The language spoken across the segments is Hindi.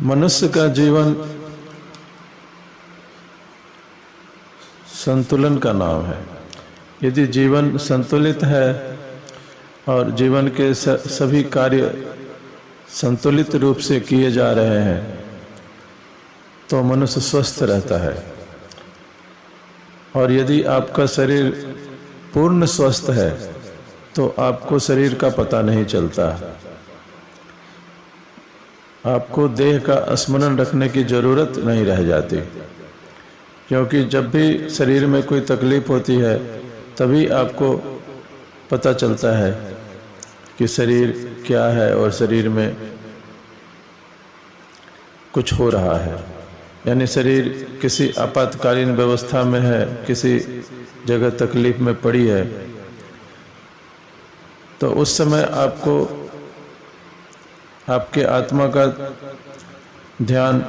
मनुष्य का जीवन संतुलन का नाम है। यदि जीवन संतुलित है और जीवन के सभी कार्य संतुलित रूप से किए जा रहे हैं तो मनुष्य स्वस्थ रहता है। और यदि आपका शरीर पूर्ण स्वस्थ है तो आपको शरीर का पता नहीं चलता। आपको देह का स्मरण रखने की जरूरत नहीं रह जाती, क्योंकि जब भी शरीर में कोई तकलीफ होती है तभी आपको पता चलता है कि शरीर क्या है और शरीर में कुछ हो रहा है। यानी शरीर किसी आपातकालीन व्यवस्था में है, किसी जगह तकलीफ में पड़ी है, तो उस समय आपको आपके आत्मा का ध्यान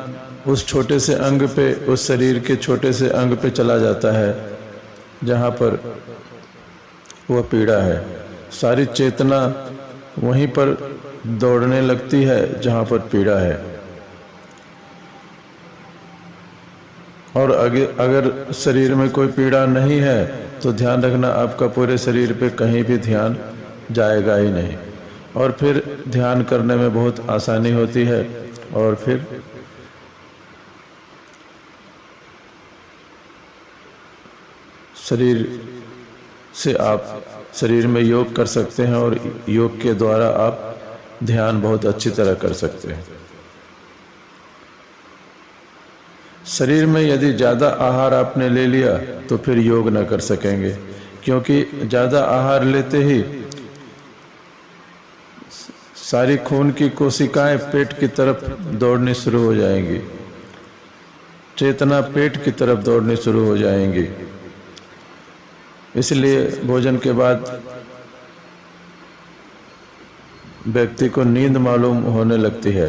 उस छोटे से अंग पे, उस शरीर के छोटे से अंग पे चला जाता है जहाँ पर वह पीड़ा है। सारी चेतना वहीं पर दौड़ने लगती है जहाँ पर पीड़ा है। और अगर शरीर में कोई पीड़ा नहीं है तो ध्यान रखना, आपका पूरे शरीर पे कहीं भी ध्यान जाएगा ही नहीं, और फिर ध्यान करने में बहुत आसानी होती है। और फिर शरीर से आप शरीर में योग कर सकते हैं और योग के द्वारा आप ध्यान बहुत अच्छी तरह कर सकते हैं। शरीर में यदि ज़्यादा आहार आपने ले लिया तो फिर योग न कर सकेंगे, क्योंकि ज़्यादा आहार लेते ही सारी खून की कोशिकाएं पेट की तरफ दौड़नी शुरू हो जाएंगी, चेतना पेट की तरफ दौड़नी शुरू हो जाएंगी। इसलिए भोजन के बाद व्यक्ति को नींद मालूम होने लगती है।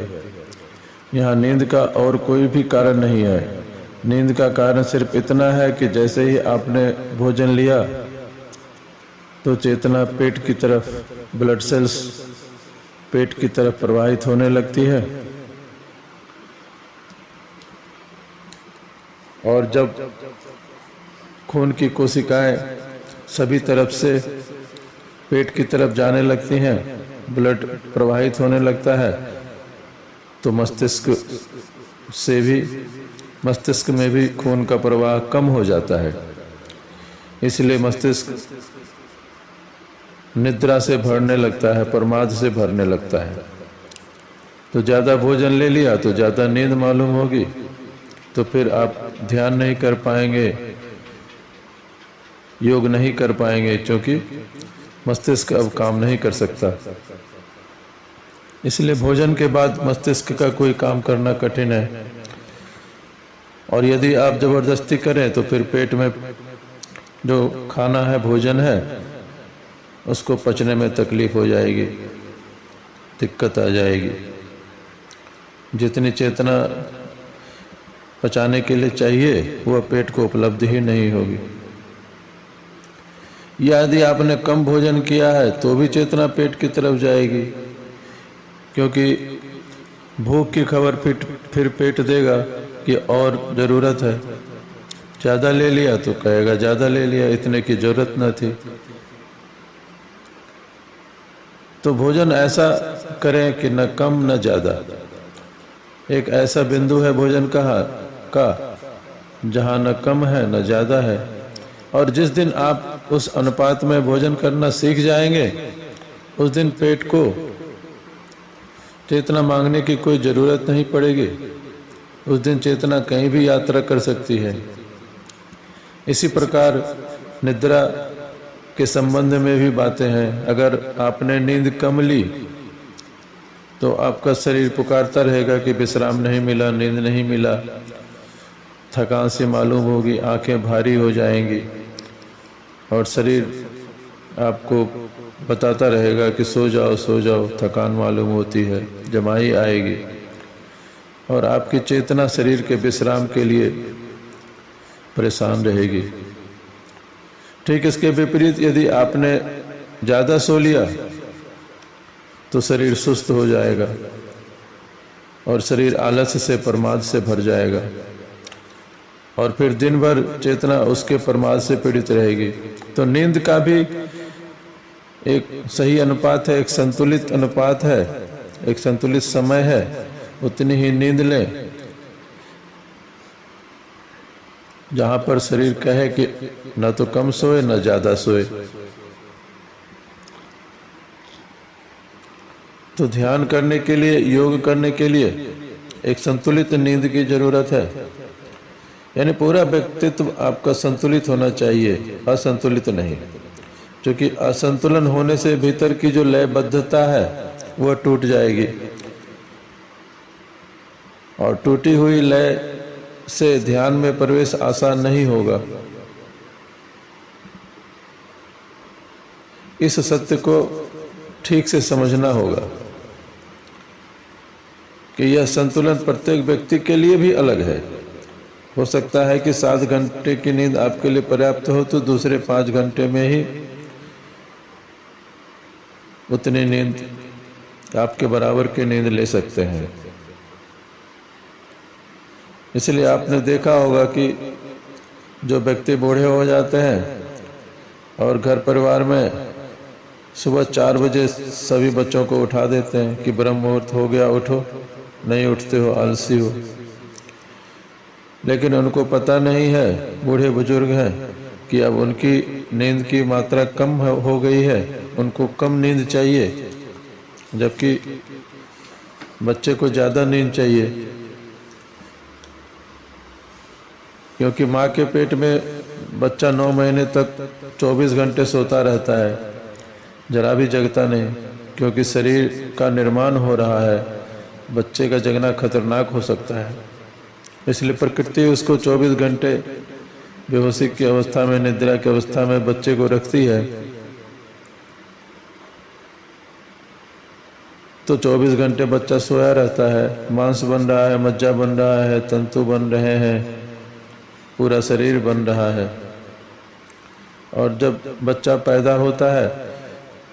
यहाँ नींद का और कोई भी कारण नहीं है। नींद का कारण सिर्फ इतना है कि जैसे ही आपने भोजन लिया तो चेतना पेट की तरफ, ब्लड सेल्स पेट की तरफ प्रवाहित होने लगती है, और जब खून की कोशिकाएं सभी तरफ से पेट की तरफ जाने लगती हैं, ब्लड प्रवाहित होने लगता है, तो मस्तिष्क में भी खून का प्रवाह कम हो जाता है। इसलिए मस्तिष्क निद्रा से भरने लगता है, प्रमाद से भरने लगता है। तो ज़्यादा भोजन ले लिया तो ज़्यादा नींद मालूम होगी, तो फिर आप ध्यान नहीं कर पाएंगे, योग नहीं कर पाएंगे, क्योंकि मस्तिष्क अब काम नहीं कर सकता। इसलिए भोजन के बाद मस्तिष्क का कोई काम करना कठिन है, और यदि आप जबरदस्ती करें तो फिर पेट में जो खाना है, भोजन है, उसको पचने में तकलीफ हो जाएगी, दिक्कत आ जाएगी। जितनी चेतना पचाने के लिए चाहिए वह पेट को उपलब्ध ही नहीं होगी। यदि आपने कम भोजन किया है तो भी चेतना पेट की तरफ जाएगी, क्योंकि भूख की खबर फिर पेट देगा कि और ज़रूरत है। ज़्यादा ले लिया तो कहेगा ज़्यादा ले लिया, इतने की ज़रूरत न थी। तो भोजन ऐसा करें कि न कम न ज़्यादा। एक ऐसा बिंदु है भोजन का जहाँ न कम है न ज़्यादा है, और जिस दिन आप उस अनुपात में भोजन करना सीख जाएंगे उस दिन पेट को चेतना मांगने की कोई ज़रूरत नहीं पड़ेगी। उस दिन चेतना कहीं भी यात्रा कर सकती है। इसी प्रकार निद्रा के संबंध में भी बातें हैं। अगर आपने नींद कम ली तो आपका शरीर पुकारता रहेगा कि विश्राम नहीं मिला, नींद नहीं मिला, थकान सी मालूम होगी, आंखें भारी हो जाएंगी, और शरीर आपको बताता रहेगा कि सो जाओ, थकान मालूम होती है, जमाई आएगी, और आपकी चेतना शरीर के विश्राम के लिए परेशान रहेगी। ठीक इसके विपरीत यदि आपने ज़्यादा सो लिया तो शरीर सुस्त हो जाएगा, और शरीर आलस्य से प्रमाद से भर जाएगा और फिर दिन भर चेतना उसके प्रमाद से पीड़ित रहेगी। तो नींद का भी एक सही अनुपात है, एक संतुलित अनुपात है, एक संतुलित समय है, उतनी ही नींद लें जहां पर शरीर कहे कि न तो कम सोए न ज्यादा सोए। तो ध्यान करने के लिए, योग करने के लिए एक संतुलित नींद की जरूरत है। यानी पूरा व्यक्तित्व आपका संतुलित होना चाहिए, असंतुलित नहीं। क्योंकि असंतुलन होने से भीतर की जो लयबद्धता है वह टूट जाएगी और टूटी हुई लय से ध्यान में प्रवेश आसान नहीं होगा। इस सत्य को ठीक से समझना होगा कि यह संतुलन प्रत्येक व्यक्ति के लिए भी अलग है। हो सकता है कि 7 घंटे की नींद आपके लिए पर्याप्त हो तो दूसरे 5 घंटे में ही उतनी नींद आपके बराबर की नींद ले सकते हैं। इसलिए आपने देखा होगा कि जो व्यक्ति बूढ़े हो जाते हैं और घर परिवार में सुबह 4 बजे सभी बच्चों को उठा देते हैं कि ब्रह्म मुहूर्त हो गया, उठो, नहीं उठते हो, आलसी हो। लेकिन उनको पता नहीं है, बूढ़े बुजुर्ग हैं, कि अब उनकी नींद की मात्रा कम हो गई है, उनको कम नींद चाहिए, जबकि बच्चे को ज़्यादा नींद चाहिए। क्योंकि माँ के पेट में बच्चा 9 महीने तक 24 घंटे सोता रहता है, जरा भी जगता नहीं, क्योंकि शरीर का निर्माण हो रहा है। बच्चे का जगना खतरनाक हो सकता है, इसलिए प्रकृति उसको 24 घंटे बेहोशी की अवस्था में, निद्रा की अवस्था में बच्चे को रखती है। तो 24 घंटे बच्चा सोया रहता है, मांस बन रहा है, मज्जा बन रहा है, तंतु बन रहे हैं, पूरा शरीर बन रहा है। और जब बच्चा पैदा होता है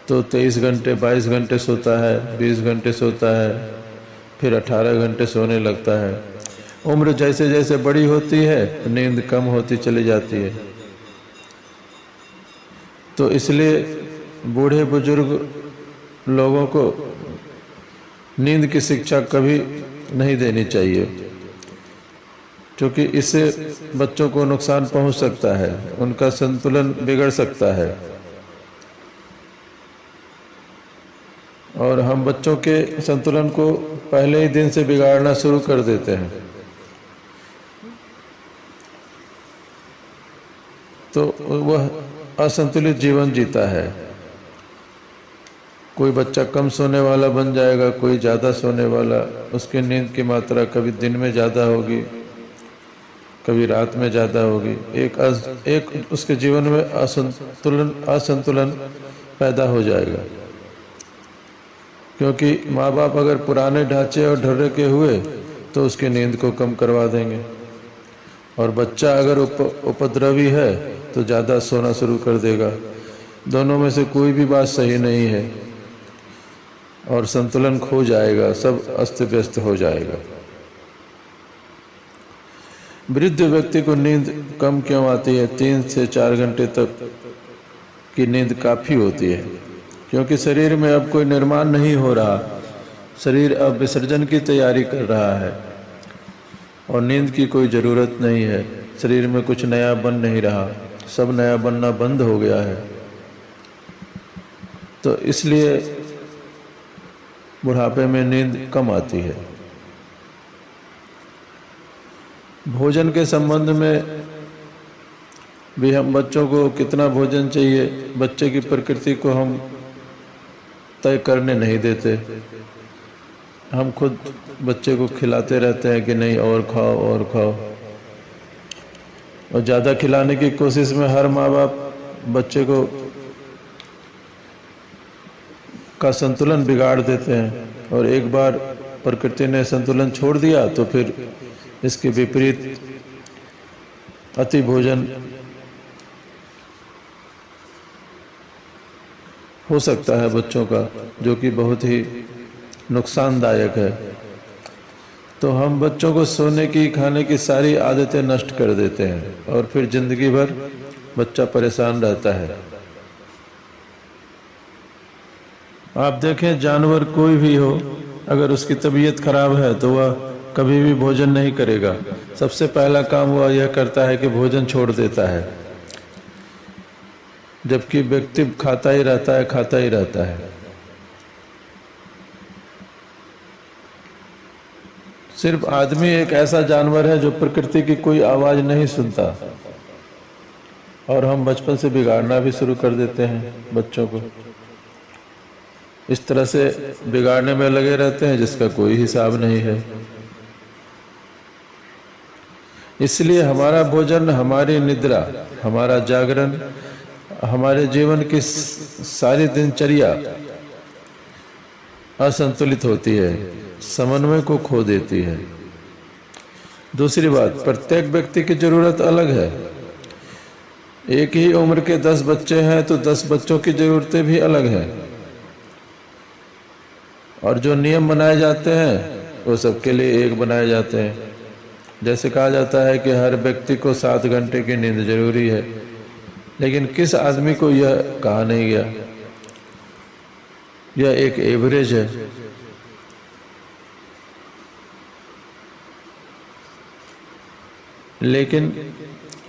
तो 23 घंटे 22 घंटे सोता है, 20 घंटे सोता है, फिर 18 घंटे सोने लगता है। उम्र जैसे जैसे बड़ी होती है नींद कम होती चली जाती है। तो इसलिए बूढ़े बुजुर्ग लोगों को नींद की शिक्षा कभी नहीं देनी चाहिए, क्योंकि इससे बच्चों को नुकसान पहुंच सकता है, उनका संतुलन बिगड़ सकता है। और हम बच्चों के संतुलन को पहले ही दिन से बिगाड़ना शुरू कर देते हैं। तो वह असंतुलित जीवन जीता है। कोई बच्चा कम सोने वाला बन जाएगा, कोई ज़्यादा सोने वाला। उसकी नींद की मात्रा कभी दिन में ज़्यादा होगी, कभी रात में ज़्यादा होगी। एक उसके जीवन में असंतुलन पैदा हो जाएगा। क्योंकि माँ बाप अगर पुराने ढांचे और ढर्रे के हुए तो उसकी नींद को कम करवा देंगे, और बच्चा अगर उपद्रवी है तो ज़्यादा सोना शुरू कर देगा। दोनों में से कोई भी बात सही नहीं है और संतुलन खो जाएगा, सब अस्त व्यस्त हो जाएगा। वृद्ध व्यक्ति को नींद कम क्यों आती है? 3 से 4 घंटे तक की नींद काफ़ी होती है, क्योंकि शरीर में अब कोई निर्माण नहीं हो रहा, शरीर अब विसर्जन की तैयारी कर रहा है और नींद की कोई ज़रूरत नहीं है। शरीर में कुछ नया बन नहीं रहा, सब नया बनना बंद हो गया है। तो इसलिए बुढ़ापे में नींद कम आती है। भोजन के संबंध में भी हम बच्चों को कितना भोजन चाहिए, बच्चे की प्रकृति को हम तय करने नहीं देते। हम खुद बच्चे को खिलाते रहते हैं कि नहीं और खाओ और खाओ, और ज़्यादा खिलाने की कोशिश में हर माँ बाप बच्चे को का संतुलन बिगाड़ देते हैं। और एक बार प्रकृति ने संतुलन छोड़ दिया तो फिर इसके विपरीत अति भोजन हो सकता है बच्चों का, जो कि बहुत ही नुकसानदायक है। तो हम बच्चों को सोने की, खाने की सारी आदतें नष्ट कर देते हैं और फिर जिंदगी भर बच्चा परेशान रहता है। आप देखें, जानवर कोई भी हो, अगर उसकी तबीयत खराब है तो वह कभी भी भोजन नहीं करेगा। सबसे पहला काम वह यह करता है कि भोजन छोड़ देता है, जबकि व्यक्ति खाता ही रहता है, खाता ही रहता है। सिर्फ आदमी एक ऐसा जानवर है जो प्रकृति की कोई आवाज नहीं सुनता, और हम बचपन से बिगाड़ना भी शुरू कर देते हैं बच्चों को। इस तरह से बिगाड़ने में लगे रहते हैं जिसका कोई हिसाब नहीं है। इसलिए हमारा भोजन, हमारी निद्रा, हमारा जागरण, हमारे जीवन की सारी दिनचर्या असंतुलित होती है, समन्वय को खो देती है। दूसरी बात, प्रत्येक व्यक्ति की जरूरत अलग है। एक ही उम्र के 10 बच्चे हैं तो 10 बच्चों की जरूरतें भी अलग हैं, और जो नियम बनाए जाते हैं वो सबके लिए एक बनाए जाते हैं। जैसे कहा जाता है कि हर व्यक्ति को 7 घंटे की नींद जरूरी है, लेकिन किस आदमी को यह कहा नहीं गया। यह एक एवरेज है। लेकिन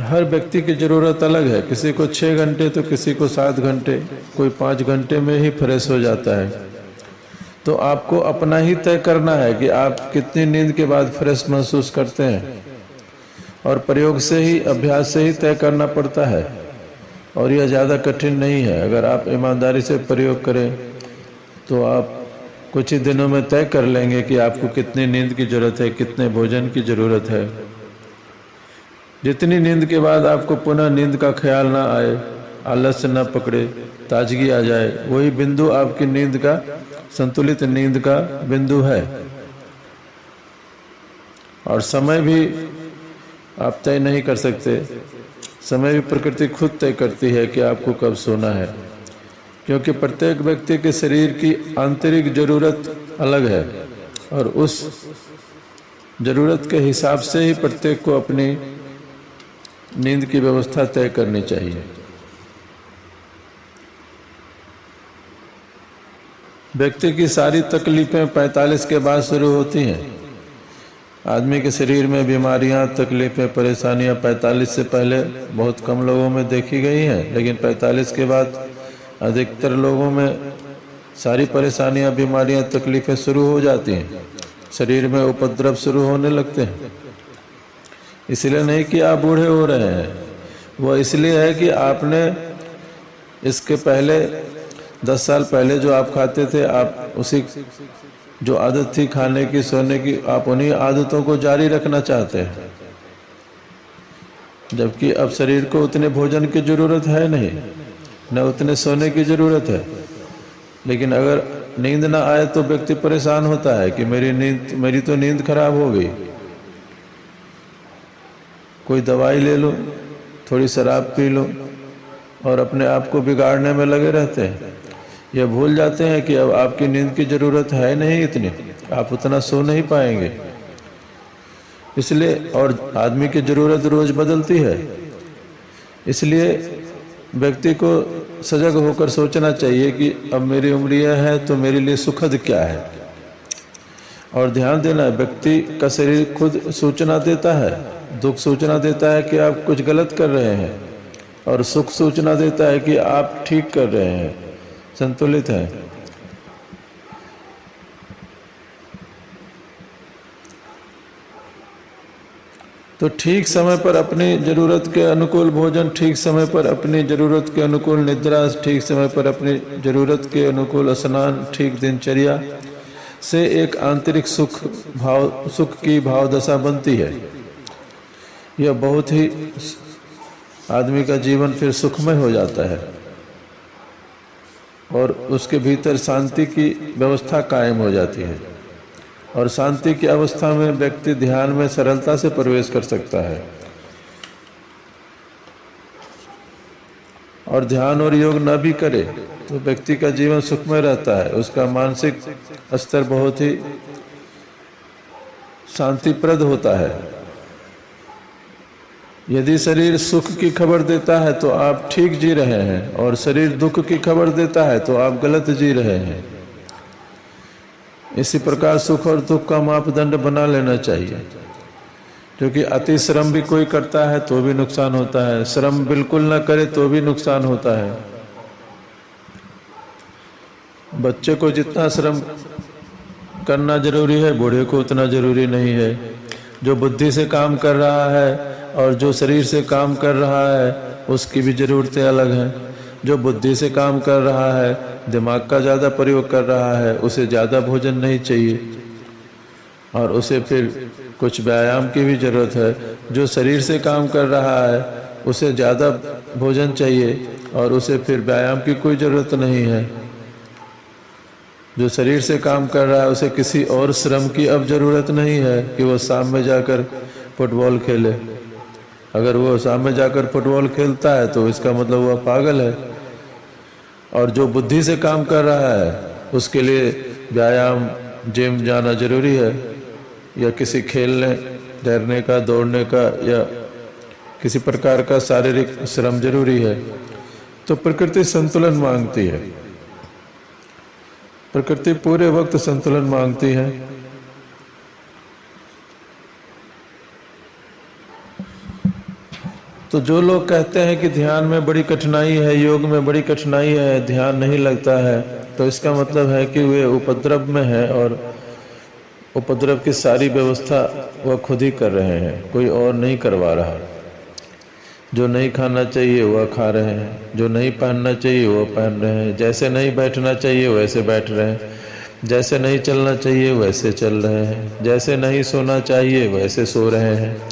हर व्यक्ति की जरूरत अलग है। किसी को 6 घंटे तो किसी को 7 घंटे, कोई 5 घंटे में ही फ्रेश हो जाता है। तो आपको अपना ही तय करना है कि आप कितनी नींद के बाद फ्रेश महसूस करते हैं, और प्रयोग से ही, अभ्यास से ही तय करना पड़ता है, और यह ज़्यादा कठिन नहीं है। अगर आप ईमानदारी से प्रयोग करें तो आप कुछ ही दिनों में तय कर लेंगे कि आपको कितनी नींद की जरूरत है, कितने भोजन की जरूरत है। जितनी नींद के बाद आपको पुनः नींद का ख्याल ना आए, आलस्य न पकड़े, ताजगी आ जाए, वही बिंदु आपकी नींद का, संतुलित नींद का बिंदु है। और समय भी आप तय नहीं कर सकते। समय भी प्रकृति खुद तय करती है कि आपको कब सोना है, क्योंकि प्रत्येक व्यक्ति के शरीर की आंतरिक जरूरत अलग है, और उस जरूरत के हिसाब से ही प्रत्येक को अपनी नींद की व्यवस्था तय करनी चाहिए। व्यक्ति की सारी तकलीफें 45 के बाद शुरू होती हैं। आदमी के शरीर में बीमारियां, तकलीफें, परेशानियां 45 से पहले बहुत कम लोगों में देखी गई हैं, लेकिन 45 के बाद अधिकतर लोगों में सारी परेशानियां, बीमारियां, तकलीफें शुरू हो जाती हैं। शरीर में उपद्रव शुरू होने लगते हैं। इसलिए नहीं कि आप बूढ़े हो रहे हैं, वो इसलिए है कि आपने इसके पहले 10 साल पहले जो आप खाते थे, आप उसी जो आदत थी खाने की, सोने की, आप उन्हीं आदतों को जारी रखना चाहते हैं, जबकि अब शरीर को उतने भोजन की जरूरत है नहीं, न उतने सोने की जरूरत है। लेकिन अगर नींद ना आए तो व्यक्ति परेशान होता है कि मेरी तो नींद खराब हो गई। कोई दवाई ले लो, थोड़ी शराब पी लो, और अपने आप को बिगाड़ने में लगे रहते हैं। यह भूल जाते हैं कि अब आपकी नींद की जरूरत है नहीं इतनी, आप उतना सो नहीं पाएंगे। इसलिए, और आदमी की जरूरत रोज बदलती है, इसलिए व्यक्ति को सजग होकर सोचना चाहिए कि अब मेरी उम्र यह है तो मेरे लिए सुखद क्या है। और ध्यान देना, व्यक्ति का शरीर खुद सूचना देता है। दुख सूचना देता है कि आप कुछ गलत कर रहे हैं, और सुख सूचना देता है कि आप ठीक कर रहे हैं, संतुलित हैं। तो ठीक समय पर अपनी जरूरत के अनुकूल भोजन, ठीक समय पर अपनी जरूरत के अनुकूल निद्रा, ठीक समय पर अपनी जरूरत के अनुकूल स्नान, ठीक दिनचर्या से एक आंतरिक सुख की भाव दशा बनती है। यह बहुत ही आदमी का जीवन फिर सुखमय हो जाता है, और उसके भीतर शांति की व्यवस्था कायम हो जाती है। और शांति की अवस्था में व्यक्ति ध्यान में सरलता से प्रवेश कर सकता है, और ध्यान और योग न भी करे तो व्यक्ति का जीवन सुखमय रहता है। उसका मानसिक स्तर बहुत ही शांतिप्रद होता है। यदि शरीर सुख की खबर देता है तो आप ठीक जी रहे हैं, और शरीर दुख की खबर देता है तो आप गलत जी रहे हैं। इसी प्रकार सुख और दुख का मापदंड बना लेना चाहिए, क्योंकि अति श्रम भी कोई करता है तो भी नुकसान होता है, श्रम बिल्कुल न करे तो भी नुकसान होता है। बच्चे को जितना श्रम करना जरूरी है, बूढ़े को उतना जरूरी नहीं है। जो बुद्धि से काम कर रहा है और जो शरीर से काम कर रहा है उसकी भी ज़रूरतें अलग हैं। जो बुद्धि से काम कर रहा है, दिमाग का ज़्यादा प्रयोग कर रहा है, उसे ज़्यादा भोजन नहीं चाहिए और उसे फिर कुछ व्यायाम की भी ज़रूरत है। जो शरीर से काम कर रहा है उसे ज़्यादा भोजन चाहिए और उसे फिर व्यायाम की कोई ज़रूरत नहीं है। जो शरीर से काम कर रहा है उसे किसी और श्रम की अब ज़रूरत नहीं है कि वो शाम में जाकर फुटबॉल खेले। अगर वो शाम में जाकर फुटबॉल खेलता है तो इसका मतलब वह पागल है। और जो बुद्धि से काम कर रहा है उसके लिए व्यायाम, जिम जाना जरूरी है, या किसी खेलने, तैरने का, दौड़ने का या किसी प्रकार का शारीरिक श्रम जरूरी है। तो प्रकृति संतुलन मांगती है। प्रकृति पूरे वक्त संतुलन मांगती है। तो जो लोग कहते हैं कि ध्यान में बड़ी कठिनाई है, योग में बड़ी कठिनाई है, ध्यान नहीं लगता है, तो इसका मतलब है कि वे उपद्रव में है और उपद्रव की सारी व्यवस्था वह खुद ही कर रहे हैं, कोई और नहीं करवा रहा। जो नहीं खाना चाहिए वह खा रहे हैं, जो नहीं पहनना चाहिए वह पहन रहे हैं, जैसे नहीं बैठना चाहिए वैसे बैठ रहे हैं, जैसे नहीं चलना चाहिए वैसे चल रहे हैं, जैसे नहीं सोना चाहिए वैसे सो रहे हैं।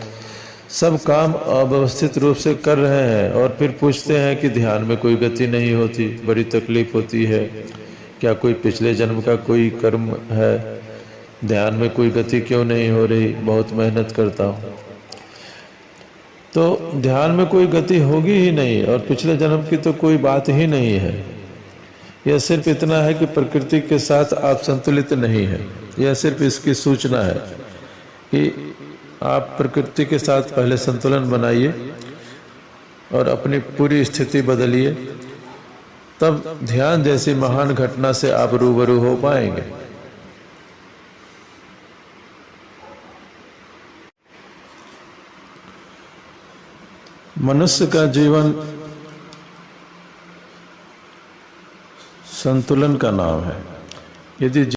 सब काम अव्यवस्थित रूप से कर रहे हैं और फिर पूछते हैं कि ध्यान में कोई गति नहीं होती, बड़ी तकलीफ होती है। क्या कोई पिछले जन्म का कोई कर्म है? ध्यान में कोई गति क्यों नहीं हो रही? बहुत मेहनत करता हूँ। तो ध्यान में कोई गति होगी ही नहीं और पिछले जन्म की तो कोई बात ही नहीं है। यह सिर्फ इतना है कि प्रकृति के साथ आप संतुलित नहीं है। यह सिर्फ इसकी सूचना है कि आप प्रकृति के साथ पहले संतुलन बनाइए और अपनी पूरी स्थिति बदलिए, तब ध्यान जैसी महान घटना से आप रूबरू हो पाएंगे। मनुष्य का जीवन संतुलन का नाम है। यदि